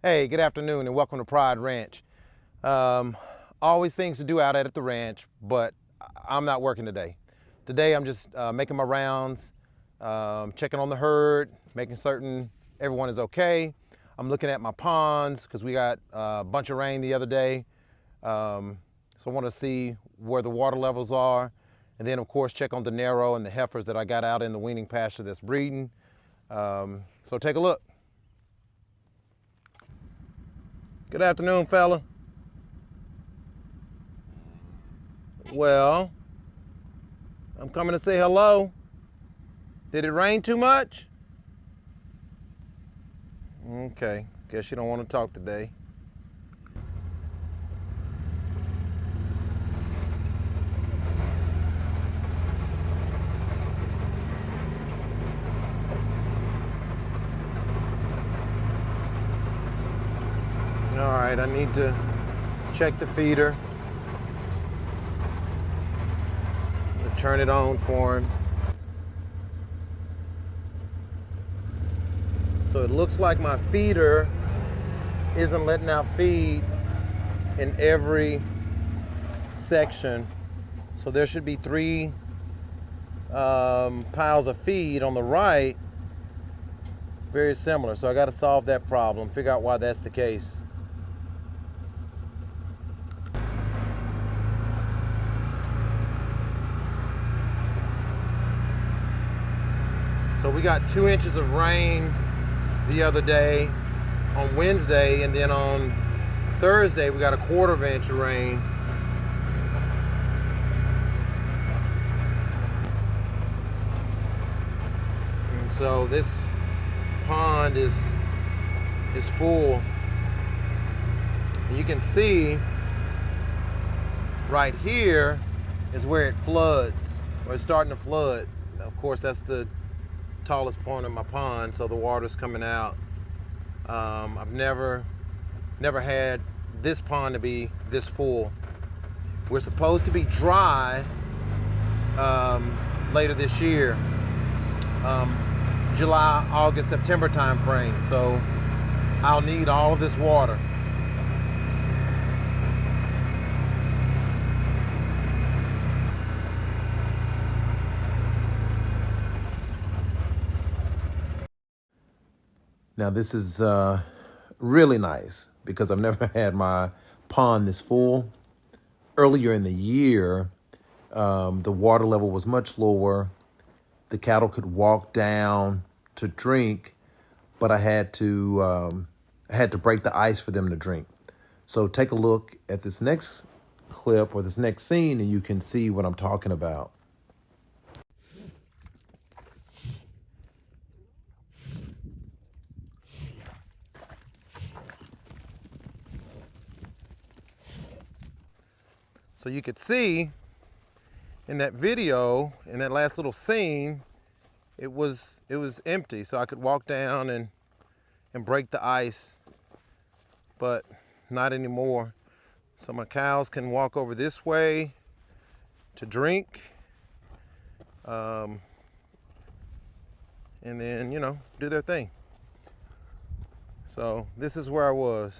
Hey, good afternoon and welcome to Pride Ranch. Um, Always things to do out at the ranch, but I'm not working today. Today I'm just making my rounds, checking on the herd, making certain everyone is okay. I'm looking at my ponds because we got a bunch of rain the other day. So I want to see where the water levels are. And then of course check on the narrow and the heifers that I got out in the weaning pasture that's breeding. So take a look. Good afternoon, fella. Well, I'm coming to say hello. Did it rain too much? Okay, guess you don't want to talk today. All right, I need to check the feeder. Turn it on for him. So it looks like my feeder isn't letting out feed in every section. So there should be three piles of feed on the right, very similar. So I got to solve that problem, figure out why that's the case. So we got 2 inches of rain the other day on Wednesday, and then on Thursday we got a 1/4 inch of rain. And so this pond is full. And you can see right here is where it floods, or it's starting to flood. Of course, that's the tallest point of my pond, so the water's coming out. I've never had this pond to be this full. We're supposed to be dry later this year, July, August, September time frame. So I'll need all of this water. Now this is really nice because I've never had my pond this full. Earlier in the year, the water level was much lower. The cattle could walk down to drink, but I had to break the ice for them to drink. So take a look at this next clip or this next scene, and you can see what I'm talking about. So you could see in that video, in that last little scene, it was empty. So I could walk down and break the ice, but not anymore. So my cows can walk over this way to drink, and then, do their thing. So this is where I was.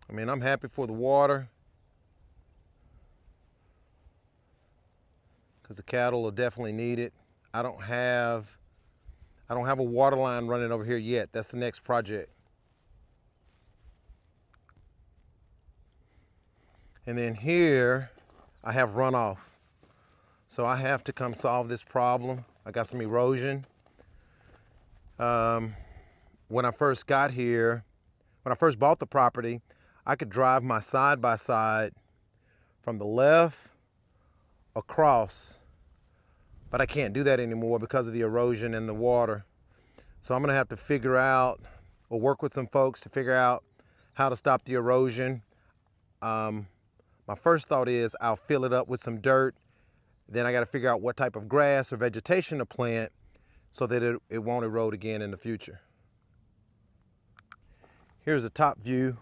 I mean, I'm happy for the water because the cattle will definitely need it. I don't have a water line running over here yet. That's the next project. And then here I have runoff. So I have to come solve this problem. I got some erosion. When I first got here, when I first bought the property, I could drive my side-by-side from the left across, but I can't do that anymore because of the erosion and the water. So I'm gonna have to figure out, or work with some folks to figure out how to stop the erosion. My first thought is I'll fill it up with some dirt. Then I gotta figure out what type of grass or vegetation to plant so that it won't erode again in the future. Here's a top view.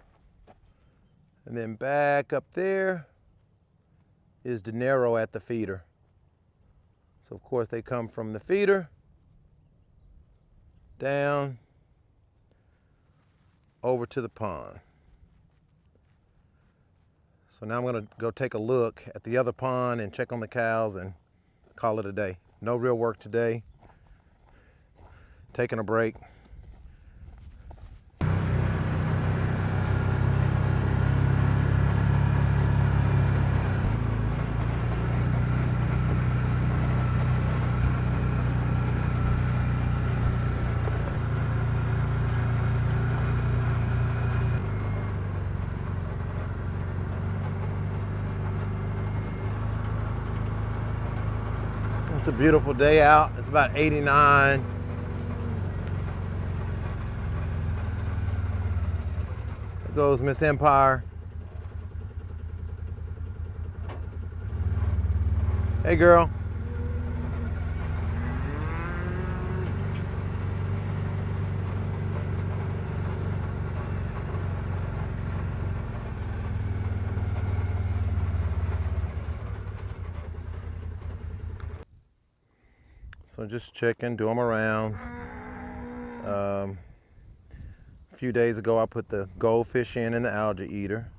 And then back up there is the narrow at the feeder. So of course they come from the feeder down over to the pond. So now I'm gonna go take a look at the other pond and check on the cows and call it a day. No real work today. Taking a break. It's a beautiful day out. It's about 89. There goes Miss Empire. Hey girl. So just checking, doing my rounds. A few days ago I put the goldfish in the algae eater.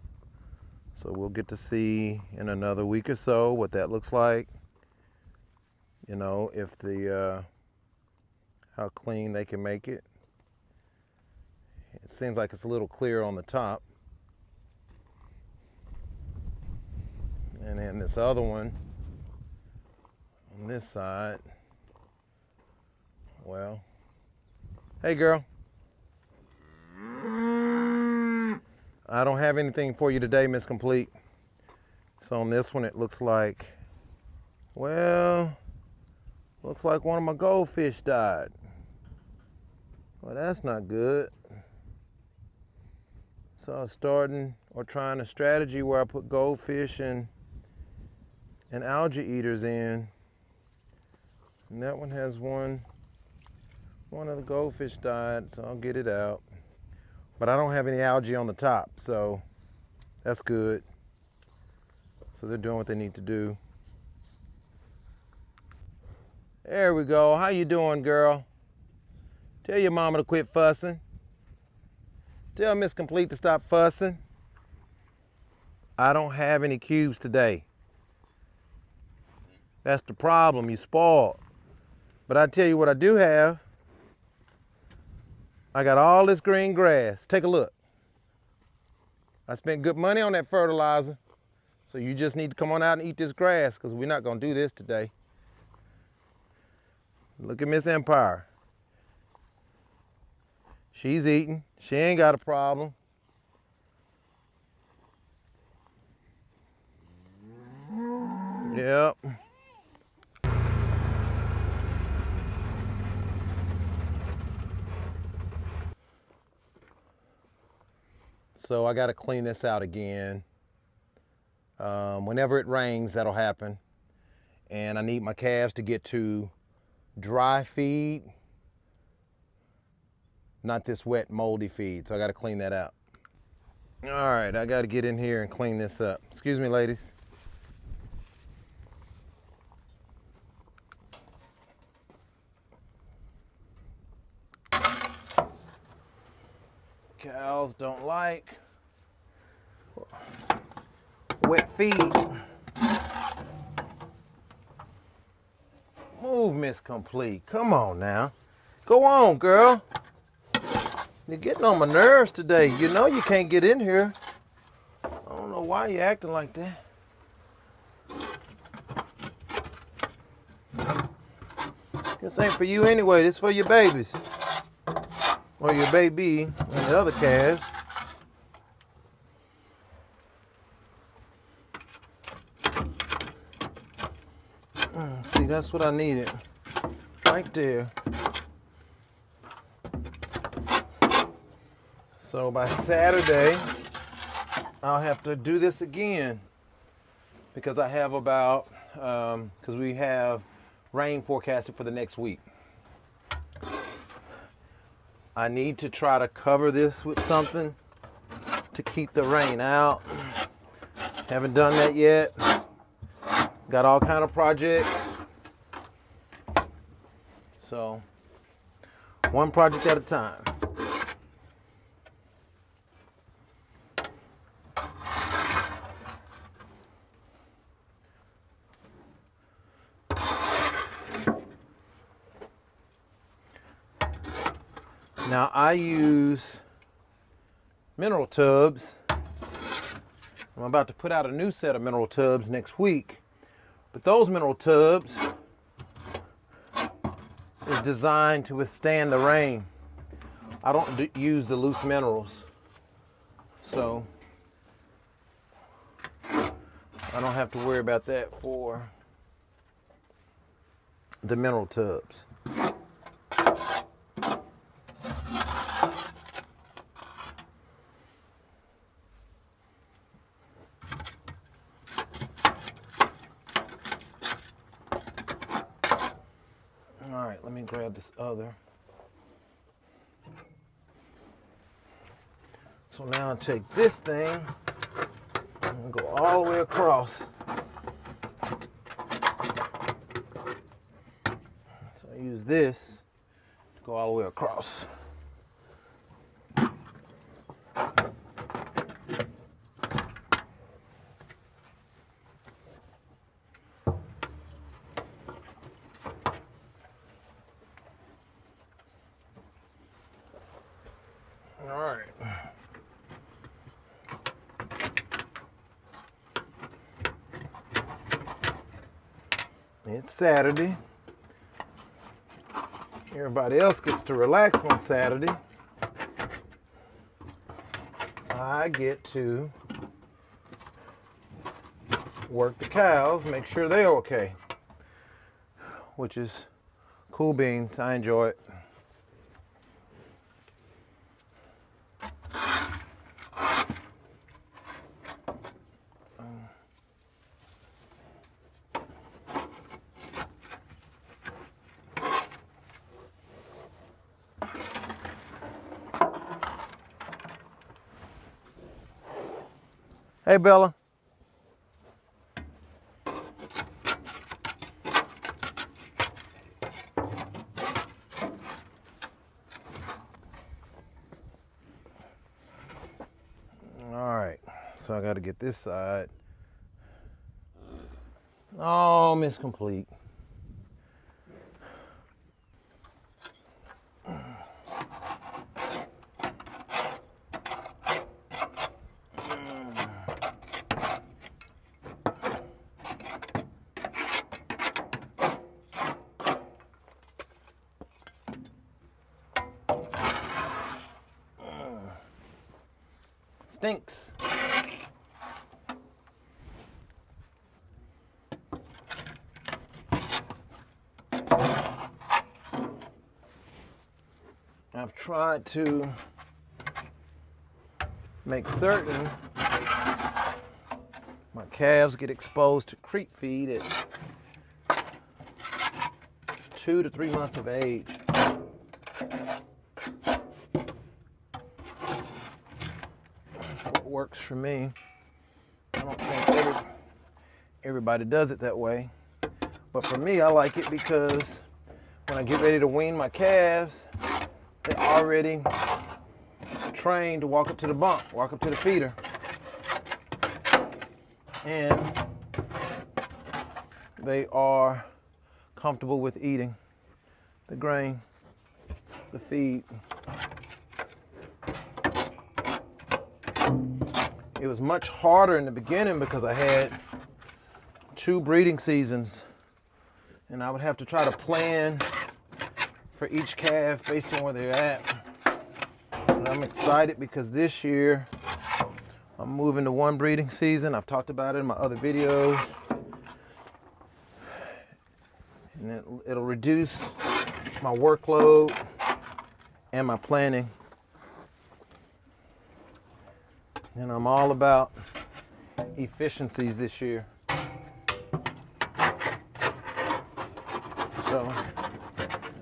So we'll get to see in another week or so what that looks like. You know, if how clean they can make it. It seems like it's a little clear on the top. And then this other one on this side. Well, hey girl. I don't have anything for you today, Miss Complete. So on this one it looks like, well, looks like one of my goldfish died. Well, that's not good. So I was starting or trying a strategy where I put goldfish and algae eaters in. And that one has one of the goldfish died, so I'll get it out. But I don't have any algae on the top, so that's good. So they're doing what they need to do. There we go. How you doing, girl? Tell your mama to quit fussing. Tell Miss Complete to stop fussing. I don't have any cubes today. That's the problem, you spoiled. But I tell you what I do have. I got all this green grass. Take a look. I spent good money on that fertilizer. So you just need to come on out and eat this grass because we're not going to do this today. Look at Miss Empire. She's eating. She ain't got a problem. Yep. So I got to clean this out again. Whenever it rains, that'll happen. And I need my calves to get to dry feed, not this wet, moldy feed. So I got to clean that out. All right, I got to get in here and clean this up. Excuse me, ladies. Cows don't like wet feed. Move, Miss Complete. Come on now. Go on, girl. You're getting on my nerves today. You know you can't get in here. I don't know why you're acting like that. This ain't for you anyway. This is for your babies. Or your baby and the other calves. See, that's what I needed. Right there. So by Saturday, I'll have to do this again. Because I have about, because we have rain forecasted for the next week. I need to try to cover this with something to keep the rain out. Haven't done that yet. Got all kind of projects. So One project at a time. Now I use mineral tubs. I'm about to put out a new set of mineral tubs next week, but those mineral tubs is designed to withstand the rain. I don't use the loose minerals, so I don't have to worry about that for the mineral tubs. All right, let me grab this other. So now I take this thing and go all the way across. So I use this to go all the way across. All right. It's Saturday. Everybody else gets to relax on Saturday. I get to work the cows, make sure they're okay, which is cool beans. I enjoy it. Hey, Bella. All right, so I got to get this side almost complete. Stinks. I've tried to make certain my calves get exposed to creep feed at 2 to 3 months of age. What works for me. I don't think everybody does it that way. But for me, I like it because when I get ready to wean my calves, they're already trained to walk up to the bump, walk up to the feeder. And they are comfortable with eating the grain, the feed. It was much harder in the beginning because I had 2 breeding seasons and I would have to try to plan for each calf based on where they're at. But I'm excited because this year I'm moving to 1 breeding season. I've talked about it in my other videos. And it'll reduce my workload and my planning. And I'm all about efficiencies this year. So,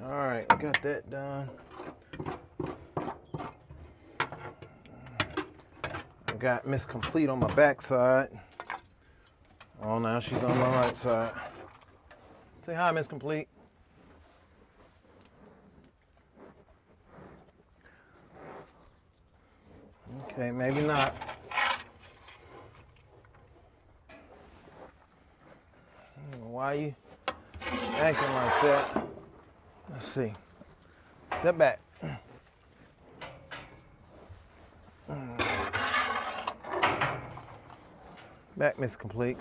all right, got that done. I got Miss Complete on my back side. Oh, now she's on my right side. Say hi, Miss Complete. Okay, maybe not. I don't know why you acting like that. Let's see. Step back. Back, Miss Complete.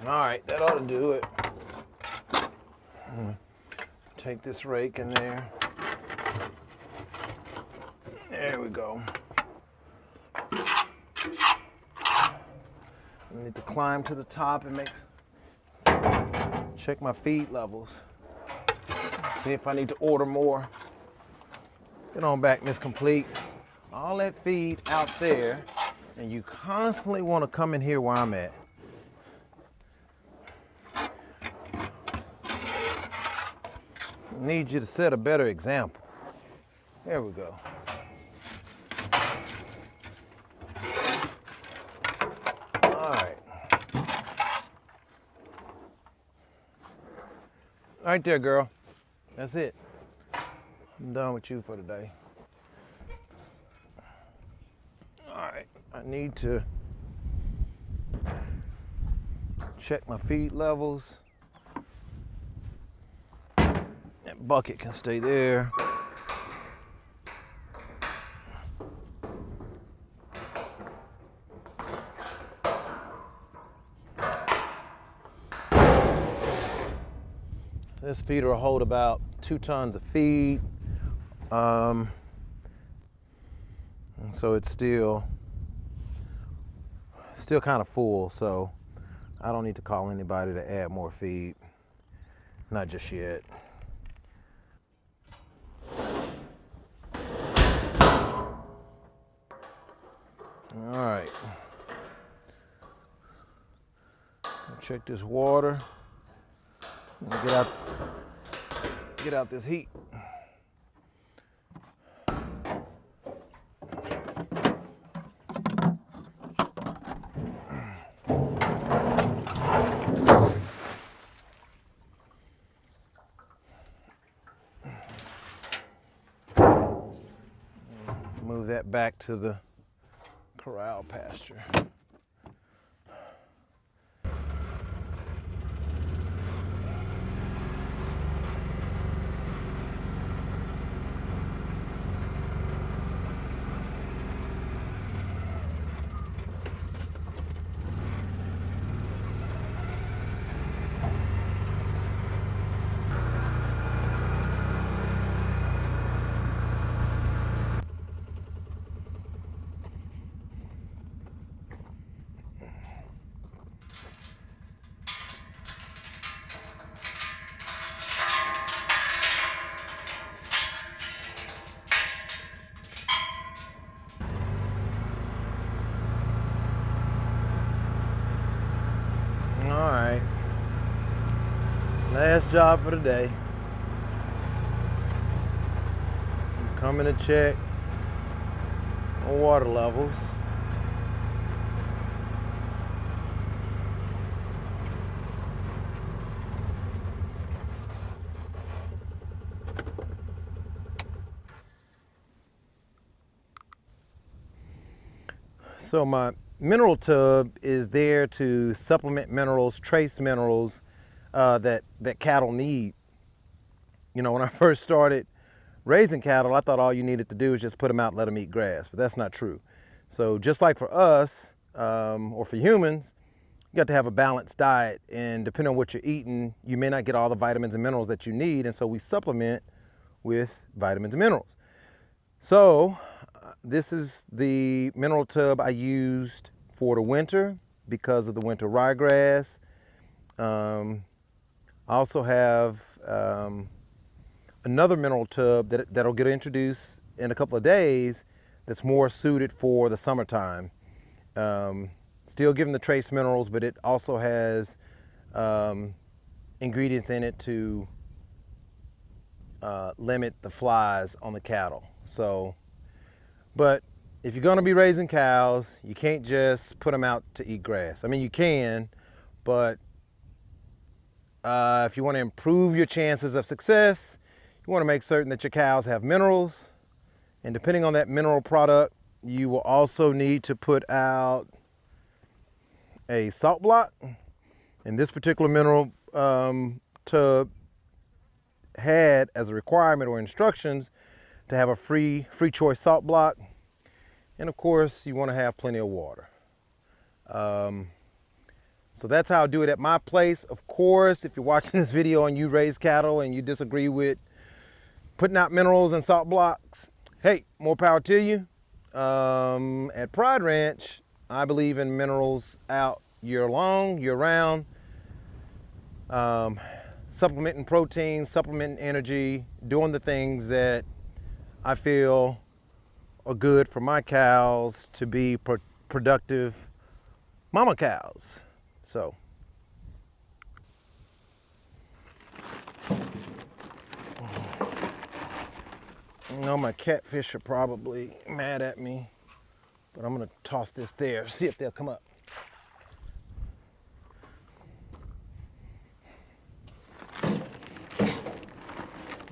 All right, that ought to do it. Take this rake in there. There we go. I need to climb to the top and check my feed levels. See if I need to order more. Get on back, Miss Complete. All that feed out there, and you constantly want to come in here where I'm at. I need you to set a better example. There we go. All right. Right there, girl. That's it. I'm done with you for today. All right. I need to check my feed levels. That bucket can stay there. This feeder will hold about 2 tons of feed. And so it's still kind of full, so I don't need to call anybody to add more feed. Not just yet. All right. Check this water. Get out this heat. Move that back to the corral pasture. All right, last job for the day. I'm coming to check on water levels. So my mineral tub is there to supplement minerals, trace minerals that cattle need. You know, when I first started raising cattle, I thought all you needed to do is just put them out and let them eat grass, but that's not true. So just like for us, or for humans, you got to have a balanced diet, and depending on what you're eating, you may not get all the vitamins and minerals that you need, and so we supplement with vitamins and minerals. So this is the mineral tub I used for the winter because of the winter ryegrass. I also have another mineral tub that'll get introduced in a couple of days that's more suited for the summertime. Still giving the trace minerals, but it also has ingredients in it to limit the flies on the cattle. So, but if you're going to be raising cows, you can't just put them out to eat grass. I mean, you can, but if you want to improve your chances of success, you want to make certain that your cows have minerals. And depending on that mineral product, you will also need to put out a salt block. And this particular mineral tub had as a requirement or instructions to have a free choice salt block. And of course, you want to have plenty of water. So that's how I do it at my place. Of course, if you're watching this video and you raise cattle and you disagree with putting out minerals and salt blocks, hey, more power to you. At Pride Ranch, I believe in minerals out year long, year round. Supplementing protein, supplementing energy, doing the things that I feel are good for my cows to be productive mama cows. So, I know my catfish are probably mad at me, but I'm gonna toss this there, see if they'll come up.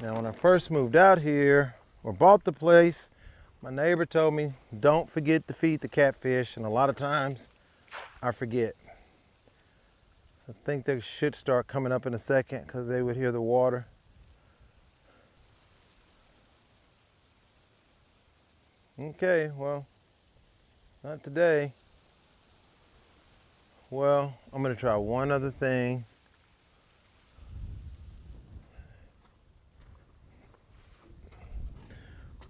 Now, when I first moved out here or bought the place, my neighbor told me, don't forget to feed the catfish, and a lot of times I forget. I think they should start coming up in a second because they would hear the water. Okay, well, not today. Well, I'm gonna try one other thing.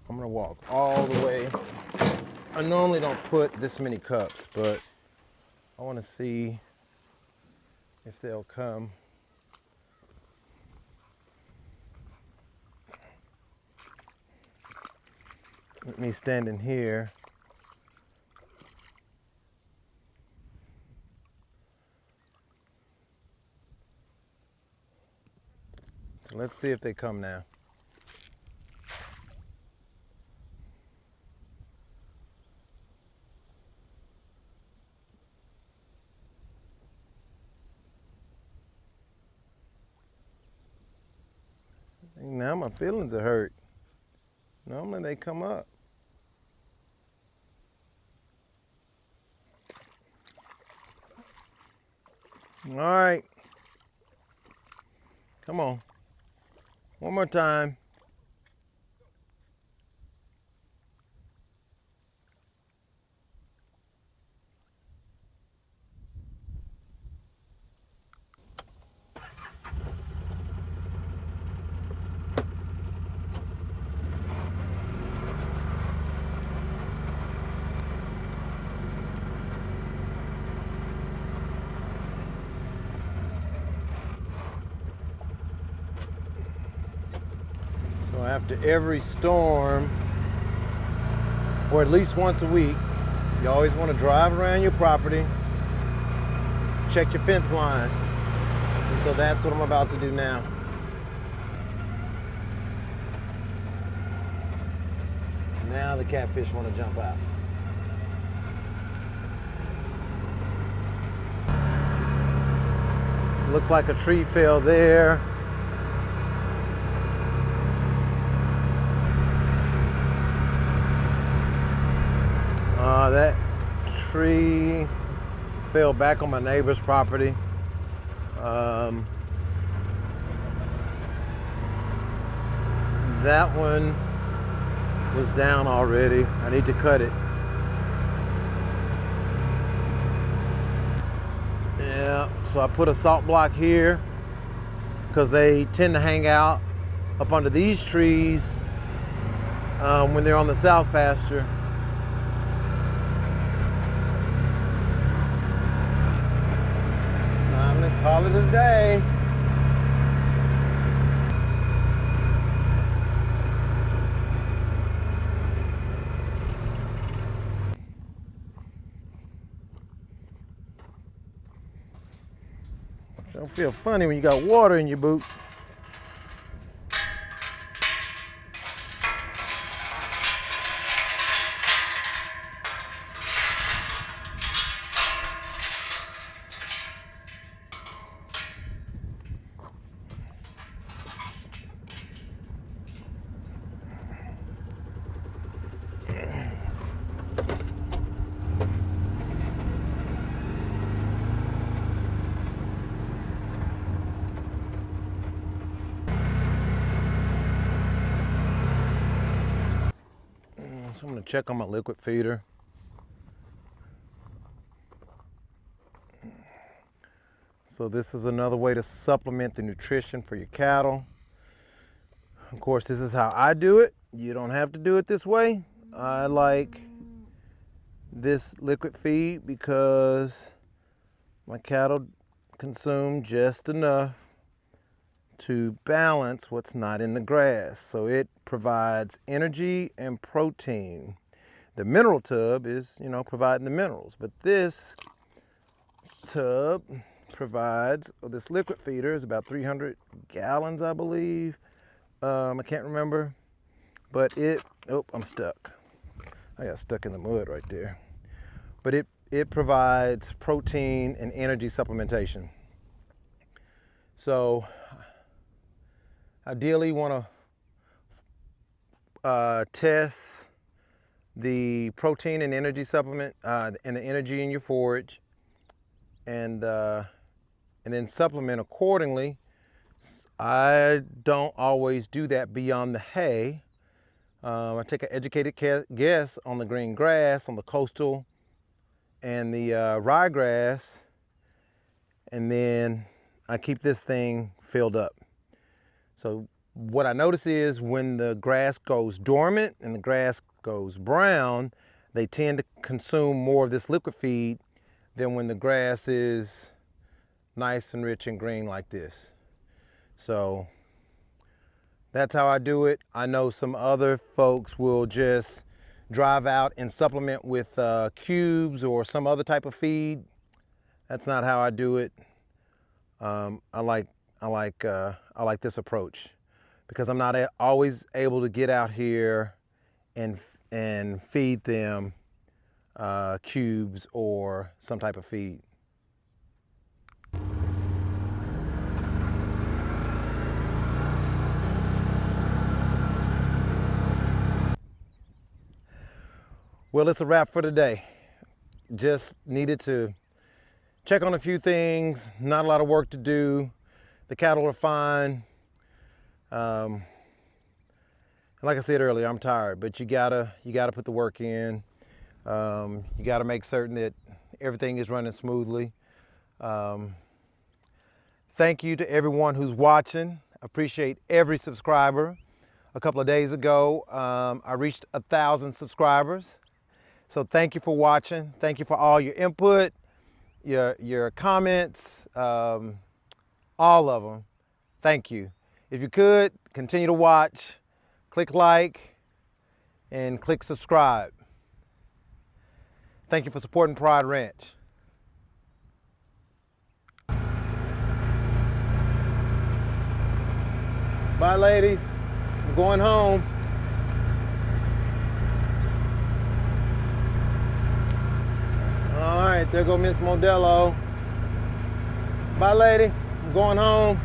I'm gonna walk all the way. I normally don't put this many cups, but I wanna see if they'll come. With me standing here. Let's see if they come now. Now my feelings are hurt. Normally they come up. All right. Come on. One more time. So after every storm, or at least once a week, you always want to drive around your property, check your fence line. And so that's what I'm about to do now. Now the catfish want to jump out. Looks like a tree fell there. That tree fell back on my neighbor's property. That one was down already. I need to cut it. Yeah, so I put a salt block here because they tend to hang out up under these trees when they're on the south pasture. Time to call it a day. Don't feel funny when you got water in your boot. I'm gonna check on my liquid feeder. So this is another way to supplement the nutrition for your cattle. Of course, this is how I do it. You don't have to do it this way. I like this liquid feed because my cattle consume just enough to balance what's not in the grass. So it provides energy and protein. The mineral tub is, providing the minerals, but this tub provides, this liquid feeder is about 300 gallons, I believe. I can't remember, but I'm stuck. I got stuck in the mud right there. But it provides protein and energy supplementation. So ideally you want to test the protein and energy supplement and the energy in your forage, and then supplement accordingly. I don't always do that beyond the hay. I take an educated guess on the green grass, on the coastal and the ryegrass, and then I keep this thing filled up. So what I notice is when the grass goes dormant and the grass goes brown, they tend to consume more of this liquid feed than when the grass is nice and rich and green like this. So that's how I do it. I know some other folks will just drive out and supplement with cubes or some other type of feed. That's not how I do it. I like this approach because I'm not always able to get out here and feed them cubes or some type of feed. Well, it's a wrap for today. Just needed to check on a few things, not a lot of work to do. The cattle are fine. Like I said earlier, I'm tired, but you gotta put the work in. You gotta make certain that everything is running smoothly. Thank you to everyone who's watching. I appreciate every subscriber. A couple of days ago, I reached 1,000 subscribers. So thank you for watching. Thank you for all your input, your comments, all of them. Thank you. If you could, continue to watch, click like, and click subscribe. Thank you for supporting Pride Ranch. Bye, ladies. I'm going home. All right, there go Miss Modelo. Bye, lady. I'm going home.